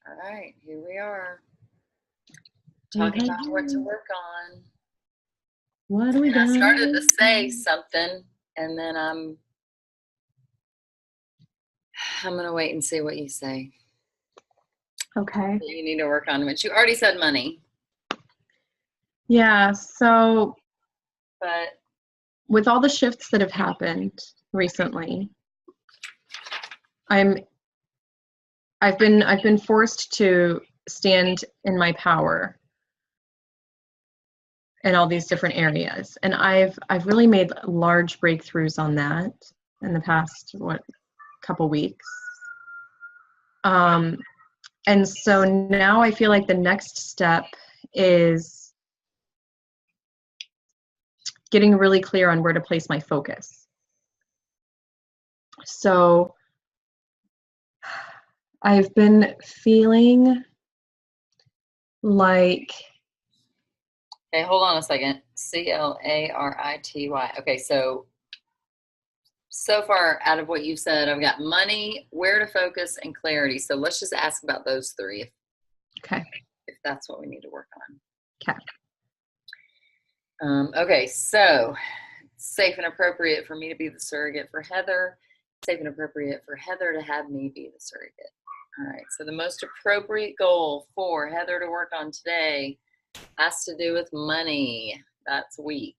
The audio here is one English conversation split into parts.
All right, here we are. Talking about what to work on. What do we got? I started to say something, and then I'm gonna wait and see what you say. Okay. You need to work on, which you already said money. Yeah, so But with all the shifts that have happened recently, I've been forced to stand in my power in all these different areas, and I've really made large breakthroughs on that in the past couple weeks. And so now I feel like the next step is getting really clear on where to place my focus. So I've been feeling like... Okay, hold on a second. CLARITY. Okay, so far out of what you said, I've got money, where to focus, and clarity. So let's just ask about those three. Okay. If that's what we need to work on. Okay. Okay, so safe and appropriate for me to be the surrogate for Heather. Safe and appropriate for Heather to have me be the surrogate. All right, so the most appropriate goal for Heather to work on today has to do with money. That's weak.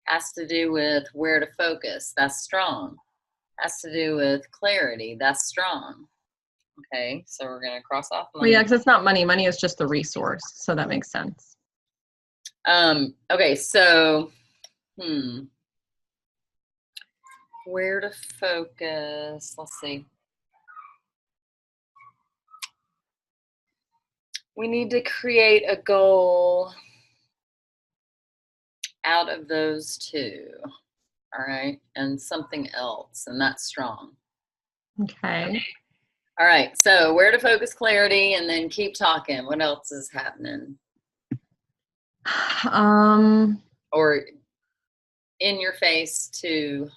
Has to do with where to focus. That's strong. Has to do with clarity. That's strong. Okay, so we're going to cross off money. Well, yeah, because it's not money. Money is just the resource, so that makes sense. Okay, so, where to focus? Let's see. We need to create a goal out of those two, all right, and something else, and that's strong. Okay. All right, so where to focus, clarity, and then keep talking. What else is happening? Or in your face to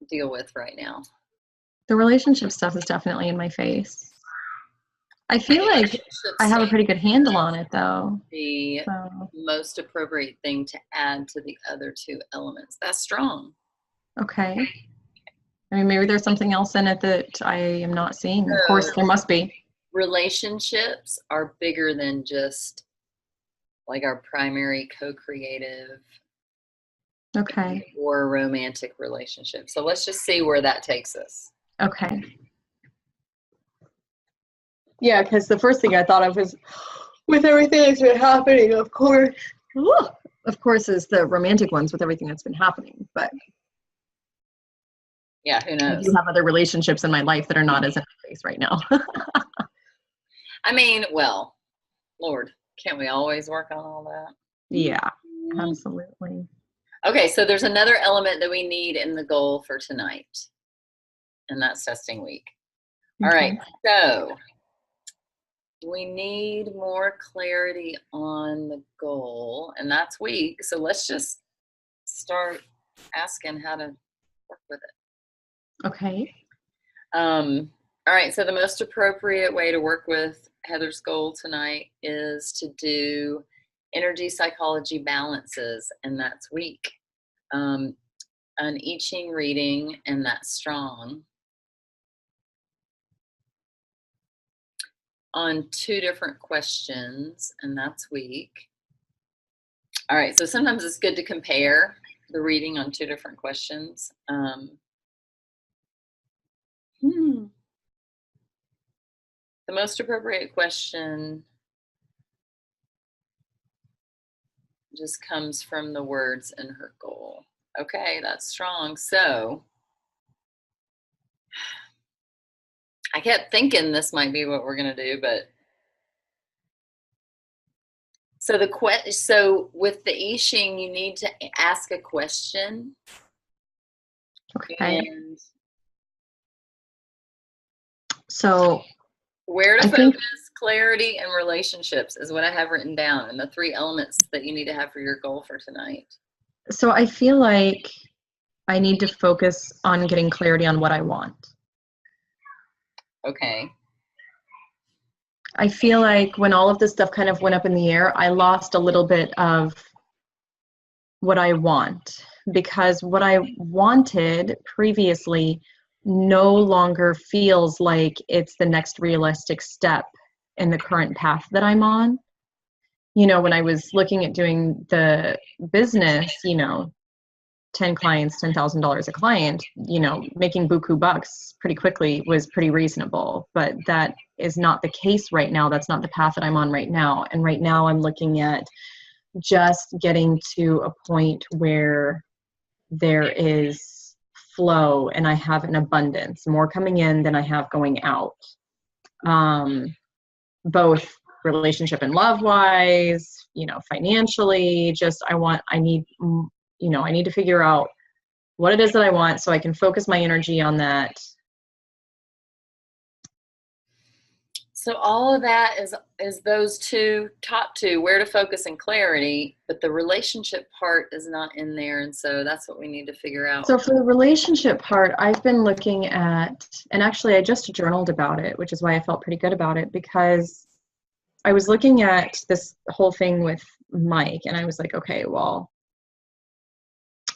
deal with right now? The relationship stuff is definitely in my face. I feel like I have a pretty good handle on it, though. The most appropriate thing to add to the other two elements. That's strong. Okay. I mean, maybe there's something else in it that I am not seeing. Of course, there must be. Relationships are bigger than just like our primary co-creative. Okay. Or romantic relationship. So let's just see where that takes us. Okay. Yeah, because the first thing I thought of was, with everything that's been happening, of course, is the romantic ones with everything that's been happening. But yeah, who knows? I do have other relationships in my life that are not as in my face right now. I mean, well, Lord, can't we always work on all that? Yeah, absolutely. Okay, so there's another element that we need in the goal for tonight, and that's testing week. All right, so we need more clarity on the goal, and that's weak. So let's just start asking how to work with it. Okay. All right, so the most appropriate way to work with Heather's goal tonight is to do energy psychology balances, and that's weak. An I Ching reading, and that's strong. On 2 different questions, and that's weak. All right, so sometimes it's good to compare the reading on 2 different questions. The most appropriate question just comes from the words in her goal. Okay, that's strong. So I kept thinking this might be what we're going to do, but so with the I Ching, you need to ask a question. Okay. And so where to focus, clarity, and relationships is what I have written down, and the 3 elements that you need to have for your goal for tonight. So I feel like I need to focus on getting clarity on what I want. Okay. I feel like when all of this stuff kind of went up in the air, I lost a little bit of what I want, because what I wanted previously no longer feels like it's the next realistic step in the current path that I'm on. You know, when I was looking at doing the business, you know, 10 clients, $10,000 a client, you know, making buku bucks pretty quickly was pretty reasonable. But that is not the case right now. That's not the path that I'm on right now. And right now I'm looking at just getting to a point where there is flow and I have an abundance, more coming in than I have going out. Both relationship and love wise, you know, financially, just I need, you know, I need to figure out what it is that I want so I can focus my energy on that. So all of that is those top two, where to focus and clarity, but the relationship part is not in there. And so that's what we need to figure out. So for the relationship part, I've been looking at, and actually I just journaled about it, which is why I felt pretty good about it, because I was looking at this whole thing with Mike and I was like, okay, well,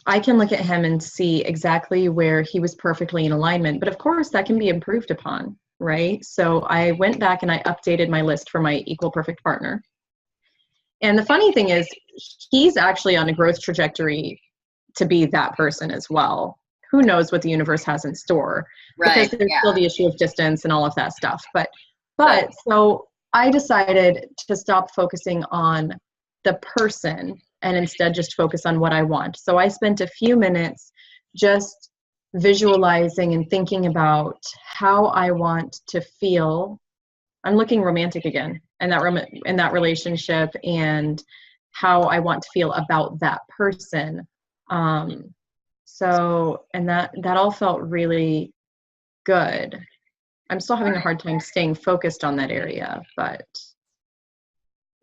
I can look at him and see exactly where he was perfectly in alignment, but of course that can be improved upon, right? So I went back and I updated my list for my equal perfect partner. And the funny thing is, he's actually on a growth trajectory to be that person as well. Who knows what the universe has in store? Right. Because there's still the issue of distance and all of that stuff. But so I decided to stop focusing on the person and instead just focus on what I want. So I spent a few minutes just visualizing and thinking about how I want to feel. I'm looking romantic again, and that relationship, and how I want to feel about that person. So, and that all felt really good. I'm still having a hard time staying focused on that area, but.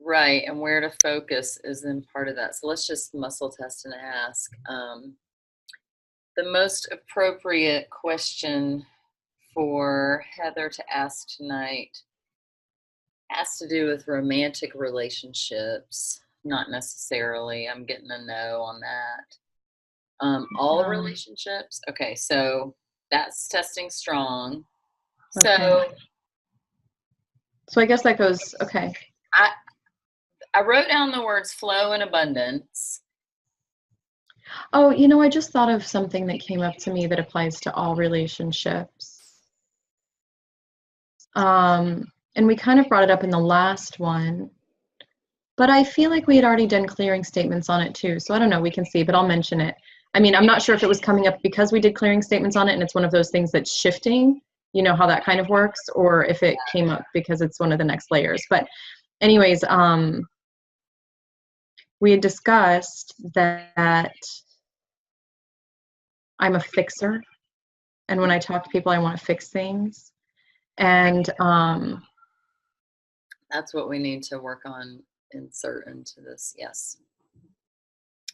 Right, and where to focus is then part of that. So let's just muscle test and ask. The most appropriate question for Heather to ask tonight has to do with romantic relationships. Not necessarily. I'm getting a no on that. All relationships. Okay, so that's testing strong. Okay. So I guess that goes, okay. I wrote down the words flow and abundance. Oh, you know, I just thought of something that came up to me that applies to all relationships. And we kind of brought it up in the last one, but I feel like we had already done clearing statements on it too. So I don't know, we can see, but I'll mention it. I mean, I'm not sure if it was coming up because we did clearing statements on it and it's one of those things that's shifting, you know, how that kind of works, or if it came up because it's one of the next layers. But anyways, we had discussed that I'm a fixer. And when I talk to people, I want to fix things. And that's what we need to work on, insert into this. Yes.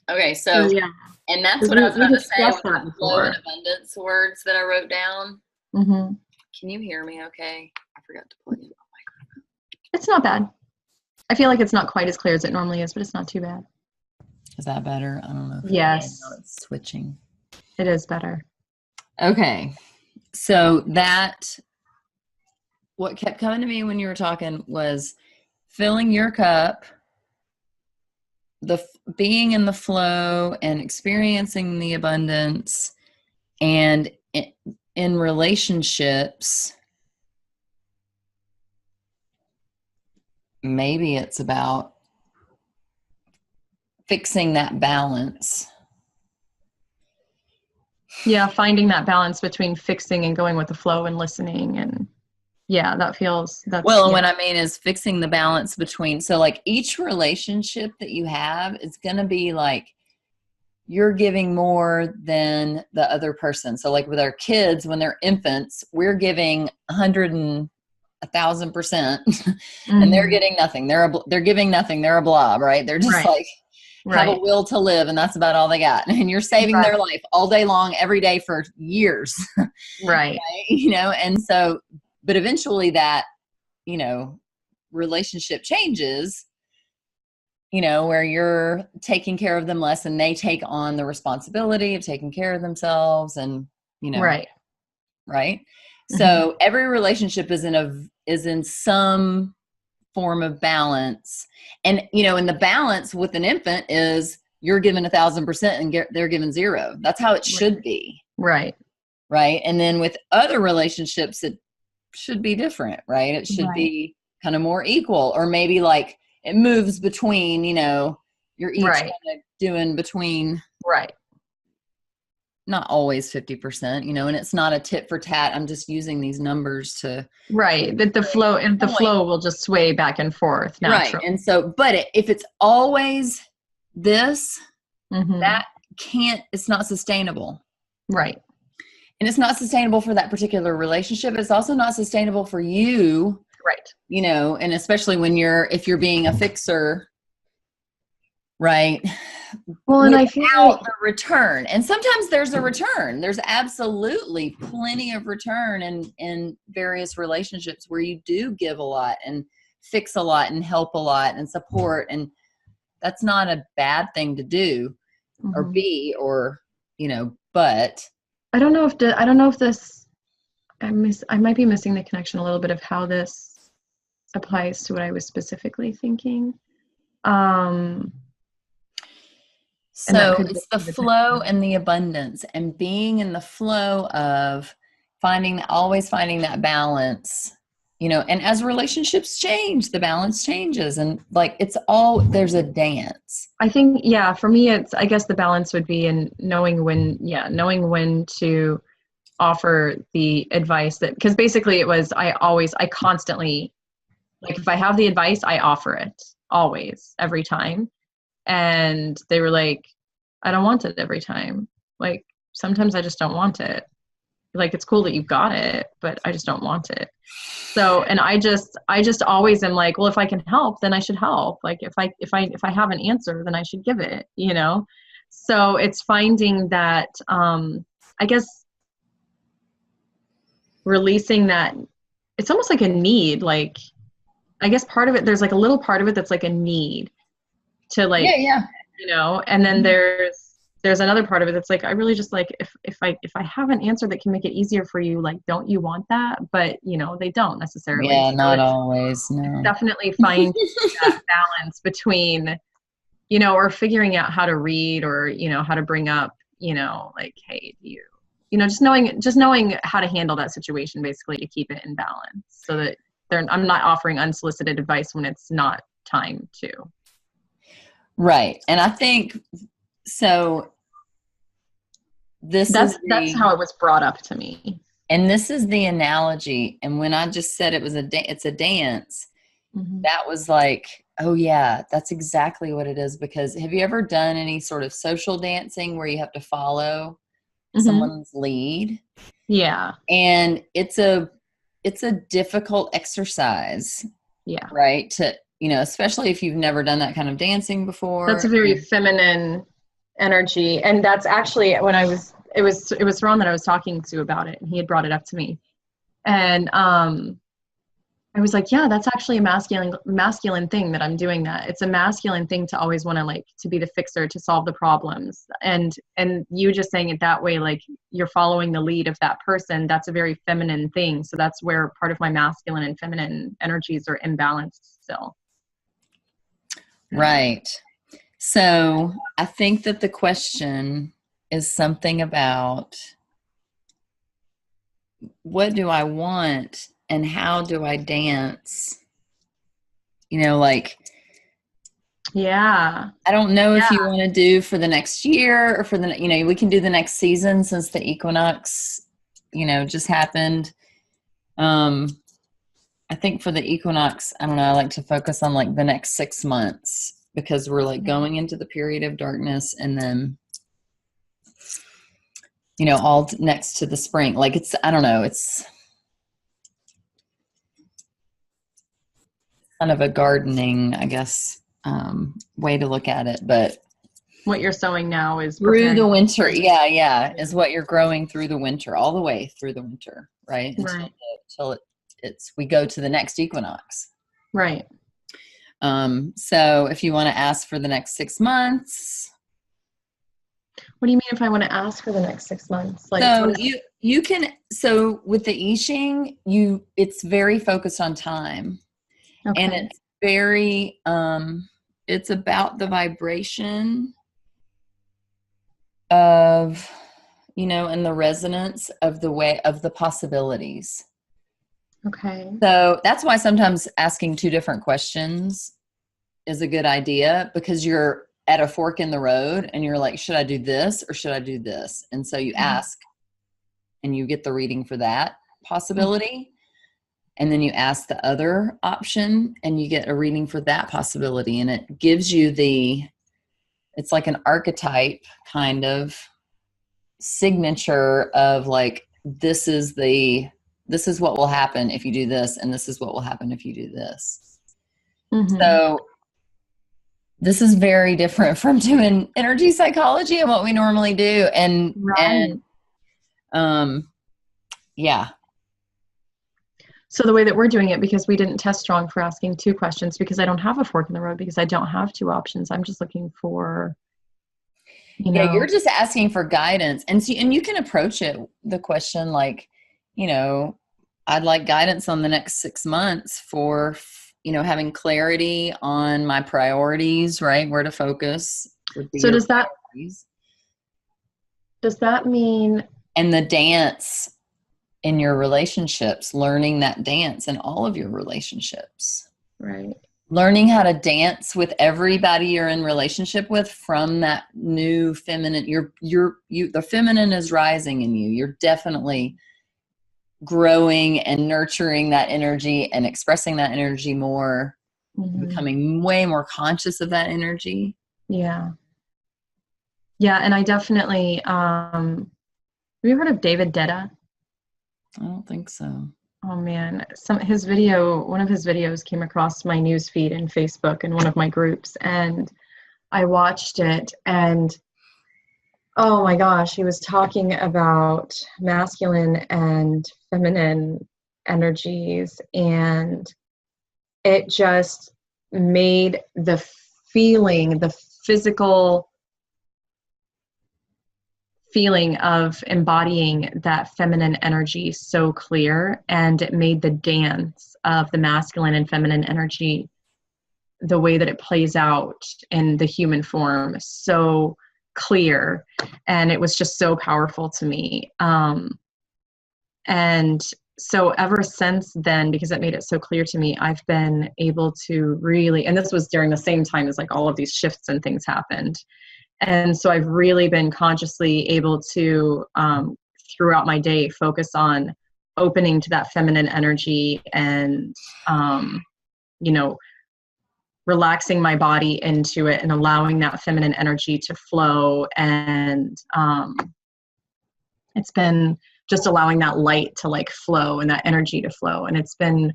Okay, so yeah. And that's what I was about to say with the flow and abundance words that I wrote down. Mm-hmm. Can you hear me okay? I forgot to plug in my microphone. It's not bad. I feel like it's not quite as clear as it normally is, but it's not too bad. Is that better? I don't know. Yes. It's switching. It is better. Okay. So what kept coming to me when you were talking was filling your cup, being in the flow and experiencing the abundance, and in relationships, maybe it's about fixing that balance. Yeah, finding that balance between fixing and going with the flow and listening. And yeah, that's well, what I mean is fixing the balance between, so like each relationship that you have is going to be like you're giving more than the other person. So like with our kids, when they're infants, we're giving 100,000%, and they're getting nothing. They're giving nothing. They're a blob, right? They're just like have a will to live, and that's about all they got. And you're saving their life all day long, every day for years. Right. You know, and so, but eventually that, you know, relationship changes, you know, where you're taking care of them less and they take on the responsibility of taking care of themselves and, you know, Right. right. Mm-hmm. So every relationship is in some form of balance. And, you know, and the balance with an infant is you're given 1,000% and they're given 0. That's how it should be. Right. Right. And then with other relationships, it should be different, right? It should be kind of more equal, or maybe like it moves between, you know, you're each kind of doing between, not always 50%, you know, and it's not a tit for tat. I'm just using these numbers to that the flow will just sway back and forth naturally. Right. And so, but if it's always this, that it's not sustainable. Right. And it's not sustainable for that particular relationship. It's also not sustainable for you. Right. You know, and especially if you're being a fixer, right? Well, and I feel the return. And sometimes there's a return. There's absolutely plenty of return in various relationships where you do give a lot and fix a lot and help a lot and support. And that's not a bad thing to do or be, or, you know, but I don't know if this, I might be missing the connection a little bit of how this applies to what I was specifically thinking. So it's the flow and the abundance, and being in the flow of always finding that balance, you know, and as relationships change, the balance changes, and like there's a dance. I think, for me, I guess the balance would be in knowing when to offer the advice because basically it was, I constantly, like if I have the advice, I offer it always, every time. And they were like, I don't want it every time. Like, sometimes I just don't want it. Like, it's cool that you got it, but I just don't want it. So, and I just always am like, well, if I can help, then I should help. Like, if I have an answer, then I should give it, you know? So it's finding that, I guess, releasing that, it's almost like a need. Like, I guess part of it, there's like a little part of it that's like a need to like, you know, and then there's another part of it that's like, I really just like, if I have an answer that can make it easier for you, like, don't you want that? But, you know, they don't necessarily. Yeah, so not always. No. Definitely find that balance between, you know, or figuring out how to read, or, you know, how to bring up, you know, like, hey, you know, just knowing how to handle that situation, basically, to keep it in balance, so that I'm not offering unsolicited advice when it's not time to. Right. And I think so. That's how it was brought up to me. And this is the analogy. And when I just said it's a dance, that was like, oh yeah, that's exactly what it is. Because have you ever done any sort of social dancing where you have to follow someone's lead? Yeah. And it's a difficult exercise. Yeah. Right. To, you know, especially if you've never done that kind of dancing before. That's a very feminine energy. And that's actually when it was Ron that I was talking to about it, and he had brought it up to me. And I was like, yeah, that's actually a masculine thing that I'm doing that. It's a masculine thing to always want to, like, to be the fixer, to solve the problems. And you just saying it that way, like, you're following the lead of that person, that's a very feminine thing. So that's where part of my masculine and feminine energies are imbalanced still. Right. So I think that the question is something about, what do I want and how do I dance? You know, like, yeah, I don't know if you want to do for the next year or for the, you know, we can do the next season since the equinox, you know, just happened. I think for the equinox, I don't know, I like to focus on like the next 6 months, because we're like going into the period of darkness, and then, you know, all next to the spring. Like, it's, I don't know, it's kind of a gardening, I guess, way to look at it. But what you're sowing now is through the winter. Yeah. Is what you're growing through the winter, all the way through the winter, right? Until we go to the next equinox. Right. So if you want to ask for the next 6 months. What do you mean if I want to ask for the next 6 months? Like, So you can, so with the I Ching, it's very focused on time. okay. And it's very, it's about the vibration of, and the resonance of the way of the possibilities. Okay. So that's why sometimes asking 2 different questions is a good idea, because you're at a fork in the road and you're like, should I do this or should I do this? And so you ask and you get the reading for that possibility. And then you ask the other option and you get a reading for that possibility. And it gives you it's like an archetype kind of signature of like, this is what will happen if you do this. And this is what will happen if you do this. So this is very different from doing energy psychology and what we normally do. And yeah. So the way that we're doing it, because we didn't test strong for asking 2 questions, because I don't have a fork in the road, because I don't have 2 options. I'm just looking for, Yeah, you're just asking for guidance. And you can approach the question like, I'd like guidance on the next 6 months for, having clarity on my priorities, right? Where to focus. So does that mean? And the dance in your relationships, learning that dance in all of your relationships. Right. Learning how to dance with everybody you're in relationship with from that new feminine, the feminine is rising in you. You're definitely growing and nurturing that energy and expressing that energy more, becoming way more conscious of that energy. Yeah. Yeah. And I definitely, have you heard of David Detta? I don't think so. Oh man, one of his videos came across my news feed in Facebook in one of my groups, and I watched it, and oh my gosh, he was talking about masculine and feminine energies, and it just made the physical feeling of embodying that feminine energy so clear, and it made the dance of the masculine and feminine energy, the way that it plays out in the human form, so clear, and it was just so powerful to me. And so ever since then, because it made it so clear to me, I've been able to really, and this was during the same time as like all of these shifts and things happened. And so I've really been consciously able to, throughout my day, focus on opening to that feminine energy and, relaxing my body into it and allowing that feminine energy to flow. And it's been just allowing that light to like flow and that energy to flow. And it's been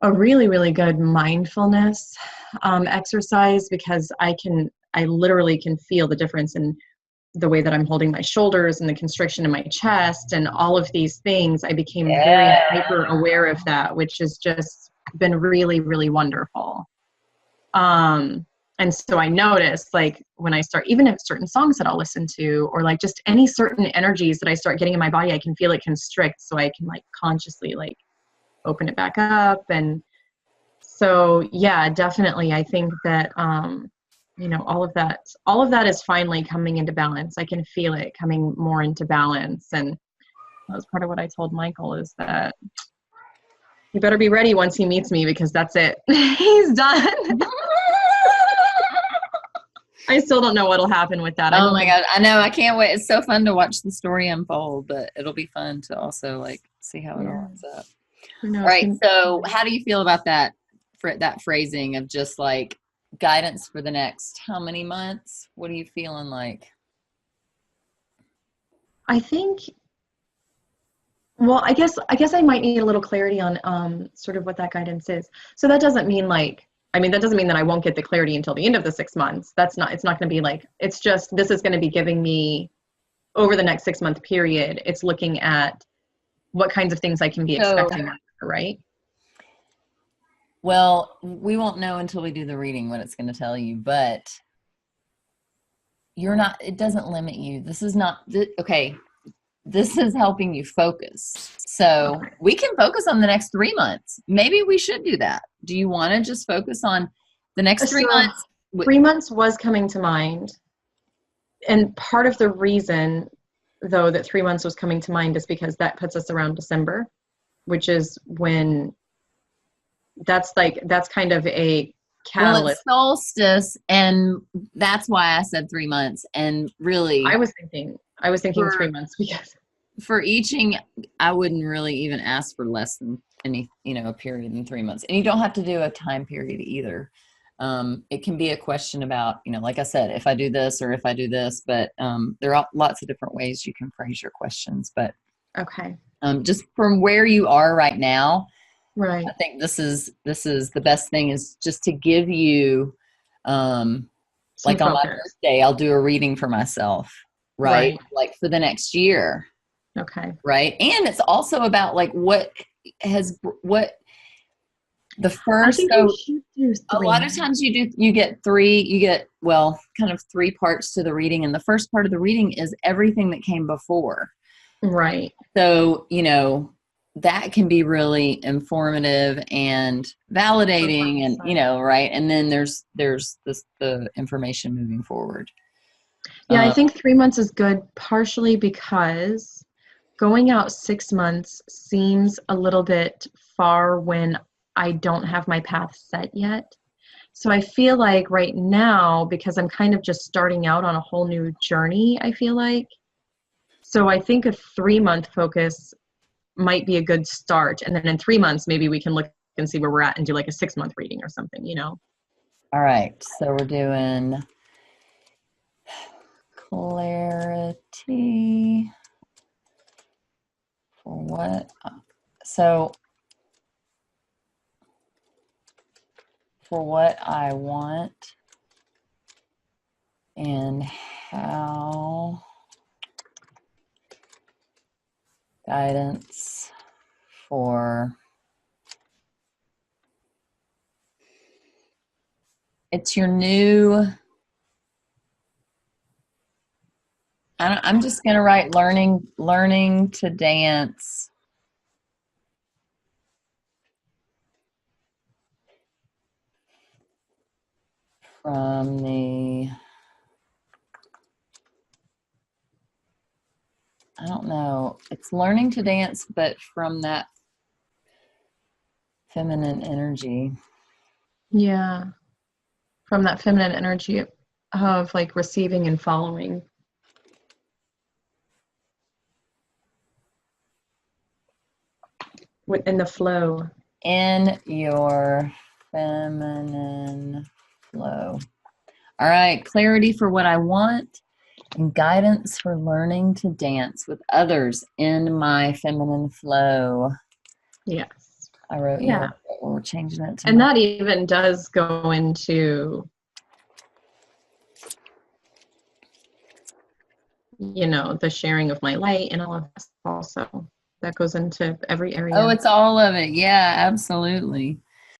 a really, really good mindfulness exercise, because I literally can feel the difference in the way that I'm holding my shoulders and the constriction in my chest and all of these things. I became very hyper aware of that, which has just been really, really wonderful. And so I noticed, like, when I start, even if certain songs that I'll listen to, or like just any certain energies that I start getting in my body, I can feel it constrict, so I can like consciously like open it back up. And so, yeah, definitely. I think that, all of that is finally coming into balance. I can feel it coming more into balance. And that was part of what I told Michael, is that he better be ready once he meets me, because that's it. He's done. I still don't know what'll happen with that. Oh my God. I know. I can't wait. It's so fun to watch the story unfold, but it'll be fun to also like see how it all ends up. All right. So how do you feel about that phrasing of just like guidance for the next how many months? What are you feeling like? I think, well, I guess I might need a little clarity on sort of what that guidance is. So that doesn't mean that doesn't mean that I won't get the clarity until the end of the 6 months. It's not going to be like, it's just, this is going to be giving me over the next 6 month period. It's looking at what kinds of things I can be expecting, right? Well, we won't know until we do the reading what it's going to tell you, but you're not, it doesn't limit you. This is not, okay, this is helping you focus. So Okay. we can focus on the next 3 months. Maybe we should do that. Do you want to just focus on the next 3 So, months? 3 months was coming to mind. And part of the reason, though, that 3 months was coming to mind is because that puts us around December, which is when that's kind of a Well, catalyst. it's solstice, and that's why I said 3 months. And really, I was thinking 3 months because for eaching, I wouldn't really even ask for less than any, a period in 3 months. And you don't have to do a time period either. It can be a question about, like I said, if I do this or if I do this, but there are lots of different ways you can phrase your questions. But okay, just from where you are right now, right, I think this is the best thing is just to give you, some like on my focus. birthday, I'll do a reading for myself, right? Like for the next year. Okay. Right. And it's also about like what the first, I think so we should do a 3 lot of times you get kind of 3 parts to the reading. And the first part of the reading is everything that came before. Right. So, that can be really informative and validating and, right. And then there's the information moving forward. Yeah, I think 3 months is good partially because going out 6 months seems a little bit far when I don't have my path set yet. So I feel like right now, because I'm kind of just starting out on a whole new journey, I feel like. So I think a 3-month focus might be a good start. And then in 3 months, maybe we can look and see where we're at and do like a 6-month reading or something, All right. So we're doing clarity for what? So for what I want and how guidance for it's your new, I'm just going to write learning to dance from the, I don't know, it's learning to dance, but from that feminine energy. Yeah. From that feminine energy of like receiving and following. In the flow. In your feminine flow. All right, clarity for what I want and guidance for learning to dance with others in my feminine flow. Yes. I wrote, yeah. We're changing it to and that even does go into, the sharing of my light and all of that also. That goes into every area. Oh, it's all of it. Yeah, absolutely.